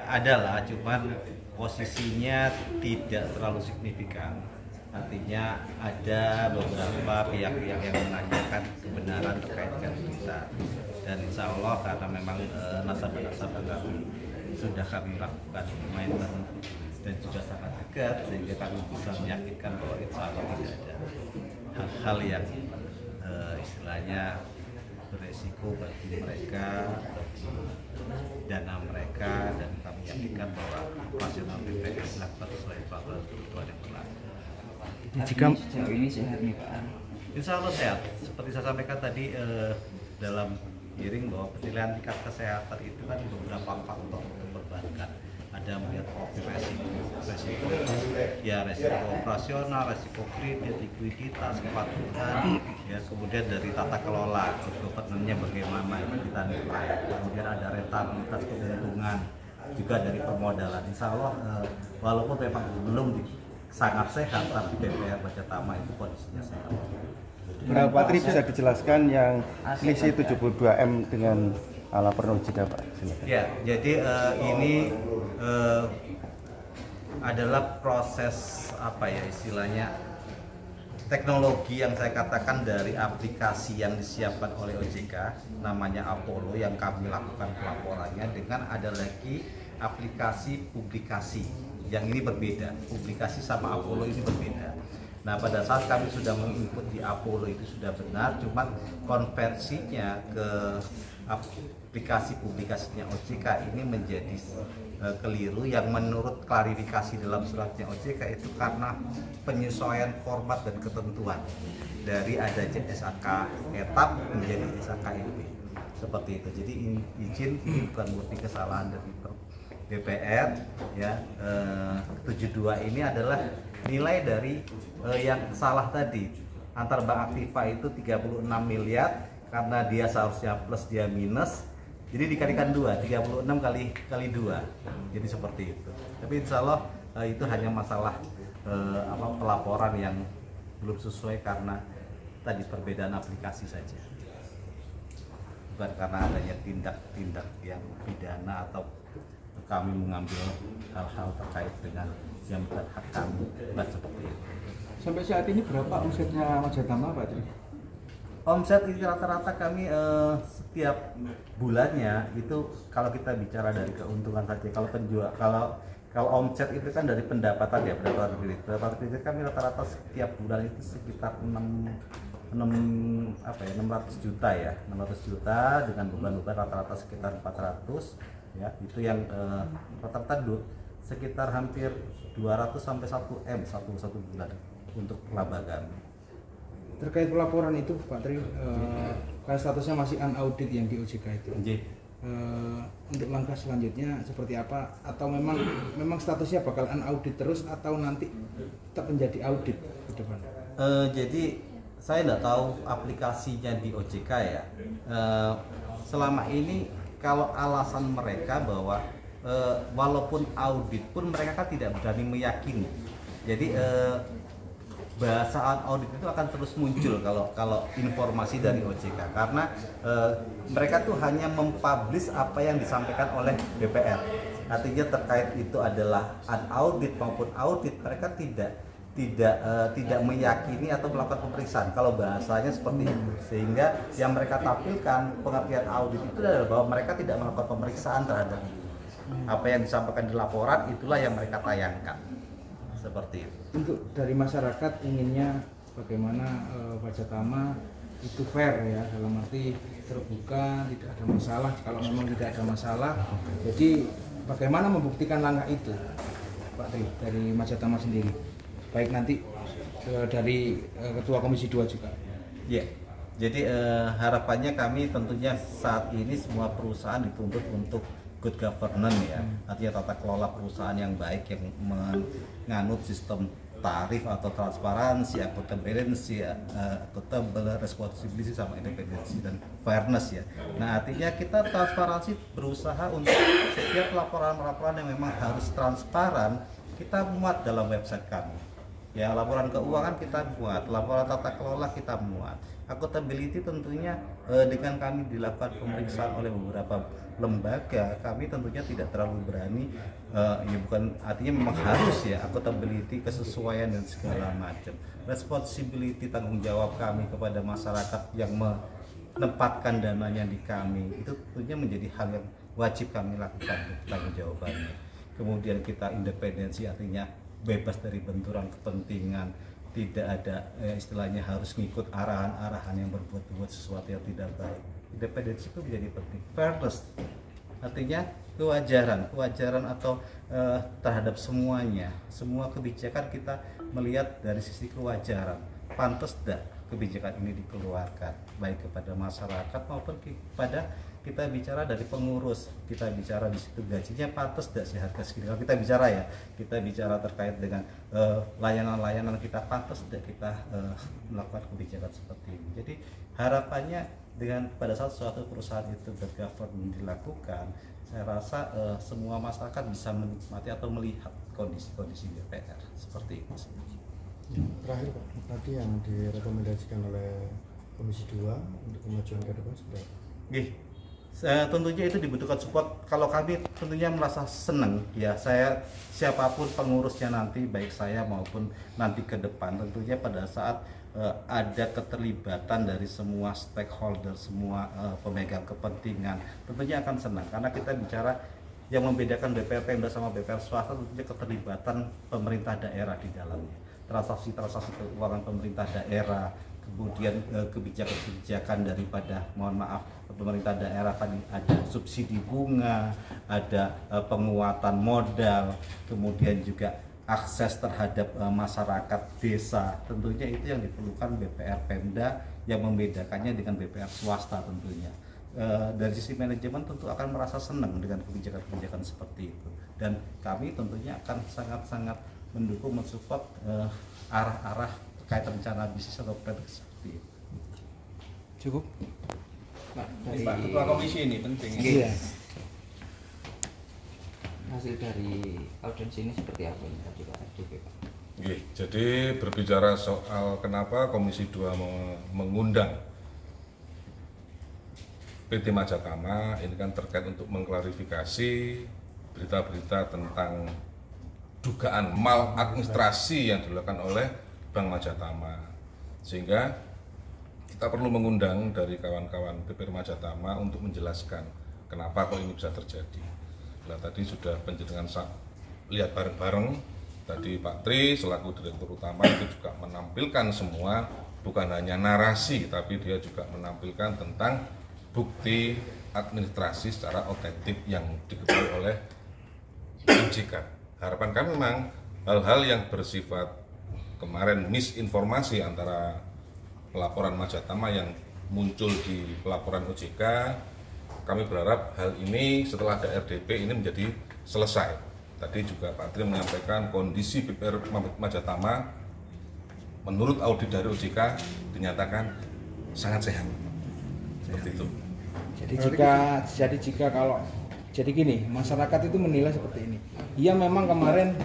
Ada lah, cuman posisinya tidak terlalu signifikan. Artinya ada beberapa pihak-pihak yang menanyakan kebenaran terkait dengan kita. Dan insya Allah karena memang nasabah-nasabah kami sudah kami lakukan maintenance dan juga sangat dekat, sehingga kami bisa meyakinkan bahwa insya Allah tidak ada hal-hal yang istilahnya beresiko bagi mereka, bagi dana mereka, dan kami yakinkan bahwa operasional BPS dilakukan sesuai peraturan ketentuan yang berlaku. Jika sejauh ini sehat nih Pak? Insya Allah sehat. Seperti saya sampaikan tadi dalam hearing bahwa penilaian tingkat kesehatan itu kan beberapa faktor memperbankan. Ada melihat resiko operasional, resiko kredit, likuiditas, kepatuhan, ya kemudian dari tata kelola, governance-nya bagaimana kita nilai, kemudian ada rentabilitas keuntungan, juga dari permodalan. Insya Allah walaupun memang belum sangat sehat, tapi BPR Baca Tama itu kondisinya sehat. Pak Tri bisa dijelaskan yang selisih 72M dengan laporan OJK Pak? Silakan. Ya, jadi ini adalah proses apa ya istilahnya teknologi yang saya katakan dari aplikasi yang disiapkan oleh OJK namanya Apollo yang kami lakukan pelaporannya, dengan ada lagi aplikasi publikasi yang ini berbeda. Publikasi sama Apollo ini berbeda. Nah, pada saat kami sudah menginput di Apollo itu sudah benar, cuman konversinya ke aplikasi publikasinya OJK ini menjadi keliru, yang menurut klarifikasi dalam suratnya OJK itu karena penyesuaian format dan ketentuan dari ada SAK etap menjadi SAK NP seperti itu. Jadi izin ini bukan murni kesalahan dari DPR ya. 72 ini adalah nilai dari yang salah tadi, antar Bank Aktiva itu 36 miliar karena dia seharusnya plus dia minus, jadi dikalikan 2, 36 kali 2, jadi seperti itu. Tapi insya Allah itu hanya masalah pelaporan yang belum sesuai karena tadi perbedaan aplikasi saja, bukan karena adanya tindak-tindak yang pidana atau kami mengambil hal-hal terkait dengan yang bukan hak kami, bukan seperti itu. Sampai saat ini berapa omsetnya Baca Tama Pak Tri? Omset itu rata-rata kami setiap bulannya itu, kalau kita bicara dari keuntungan saja, kalau omset itu kan dari pendapatan ya, pendapatan kredit kami rata-rata setiap bulan itu sekitar 600 juta ya, 600 juta dengan beban-beban rata-rata sekitar 400 ya, itu yang rata-rata sekitar hampir 200 sampai 1 M satu bulan untuk laba kami. Terkait pelaporan itu Pak Tri, karena statusnya masih unaudit yang di OJK itu. Untuk langkah selanjutnya seperti apa? Atau memang statusnya bakal unaudit terus atau nanti tetap menjadi audit ke depan? Jadi saya tidak tahu aplikasinya di OJK ya. Selama ini kalau alasan mereka bahwa walaupun audit pun mereka kan tidak berani meyakini. Jadi bahasa audit itu akan terus muncul kalau informasi dari OJK, karena mereka tuh hanya mempublish apa yang disampaikan oleh DPR. Artinya terkait itu adalah unaudit maupun audit, mereka tidak meyakini atau melakukan pemeriksaan kalau bahasanya seperti itu, sehingga yang mereka tampilkan pengertian audit itu adalah bahwa mereka tidak melakukan pemeriksaan terhadap apa yang disampaikan di laporan, itulah yang mereka tayangkan seperti itu. Untuk dari masyarakat inginnya bagaimana Baca Tama itu fair ya, dalam arti terbuka, tidak ada masalah. Kalau memang tidak ada masalah, jadi bagaimana membuktikan langkah itu Pak Tri dari Baca Tama sendiri, baik nanti dari Ketua Komisi 2 juga. Ya, jadi harapannya kami tentunya saat ini semua perusahaan dituntut untuk good governance ya, artinya tata kelola perusahaan yang baik, yang menganut sistem tarif atau transparansi, accountability, responsibility sama independensi dan fairness ya. Nah, artinya kita transparansi, berusaha untuk setiap laporan-laporan yang memang harus transparan kita muat dalam website kami. Ya, laporan keuangan kita muat, laporan tata kelola kita muat. Accountability tentunya dengan kami dilakukan pemeriksaan oleh beberapa lembaga, kami tentunya tidak terlalu berani, ya bukan artinya memang harus ya accountability, kesesuaian dan segala macam. Responsibility, tanggung jawab kami kepada masyarakat yang menempatkan dananya di kami itu tentunya menjadi hal yang wajib kami lakukan, tanggung jawabannya. Kemudian kita independensi, artinya bebas dari benturan kepentingan, tidak ada istilahnya harus ngikut arahan-arahan yang berbuat sesuatu yang tidak baik. Independensi itu menjadi penting. Fairness artinya kewajaran atau terhadap semuanya, semua kebijakan kita melihat dari sisi kewajaran. Pantas tidak kebijakan ini dikeluarkan, baik kepada masyarakat maupun kepada kita bicara dari pengurus, kita bicara di situ gajinya pantas tidak sih harga segini. Kalau kita bicara ya, kita bicara terkait dengan layanan-layanan kita pantas tidak kita melakukan kebijakan seperti ini. Jadi harapannya dengan pada saat suatu perusahaan itu bergovern dilakukan, saya rasa semua masyarakat bisa menikmati atau melihat kondisi-kondisi DPR seperti itu. Terakhir Pak, tadi yang direkomendasikan oleh Komisi 2 untuk kemajuan ke depan seperti apa? Tentunya itu dibutuhkan support. Kalau kami tentunya merasa senang ya, saya siapapun pengurusnya nanti, baik saya maupun nanti ke depan, tentunya pada saat ada keterlibatan dari semua stakeholder, semua pemegang kepentingan, tentunya akan senang karena kita bicara yang membedakan BPR Pemda sama BPR swasta tentunya keterlibatan pemerintah daerah di dalamnya, transaksi keuangan pemerintah daerah, kemudian kebijakan-kebijakan daripada, mohon maaf, pemerintah daerah kan ada subsidi bunga, ada penguatan modal, kemudian juga akses terhadap masyarakat desa. Tentunya itu yang diperlukan BPR Pemda, yang membedakannya dengan BPR swasta tentunya. Dari sisi manajemen tentu akan merasa senang dengan kebijakan-kebijakan seperti itu, dan kami tentunya akan sangat-sangat mendukung, mensupport arah-arah terkait rencana bisnis atau prediksi seperti itu. Cukup. Pak Ketua Komisi ini penting. Iya. Hasil dari audiensi ini seperti apa ini tadi Pak RDP Pak? Jadi berbicara soal kenapa Komisi 2 mengundang PT Majatama, ini kan terkait untuk mengklarifikasi berita-berita tentang dugaan maladministrasi yang dilakukan oleh Bank Majatama, sehingga kita perlu mengundang dari kawan-kawan BP Majatama untuk menjelaskan kenapa kok ini bisa terjadi. Nah, tadi sudah penjenengan lihat bareng-bareng, tadi Pak Tri selaku Direktur Utama itu juga menampilkan semua, bukan hanya narasi, tapi dia juga menampilkan tentang bukti administrasi secara otentik yang diketahui oleh OJK. Harapan kami memang hal-hal yang bersifat kemarin misinformasi antara pelaporan Majatama yang muncul di pelaporan OJK, kami berharap hal ini setelah ada RDP ini menjadi selesai. Tadi juga Pak Tri menyampaikan kondisi BPR Majatama menurut audit dari OJK dinyatakan sangat sehat. Seperti itu. Jadi jika kalau jadi gini, masyarakat itu menilai seperti ini. Iya memang kemarin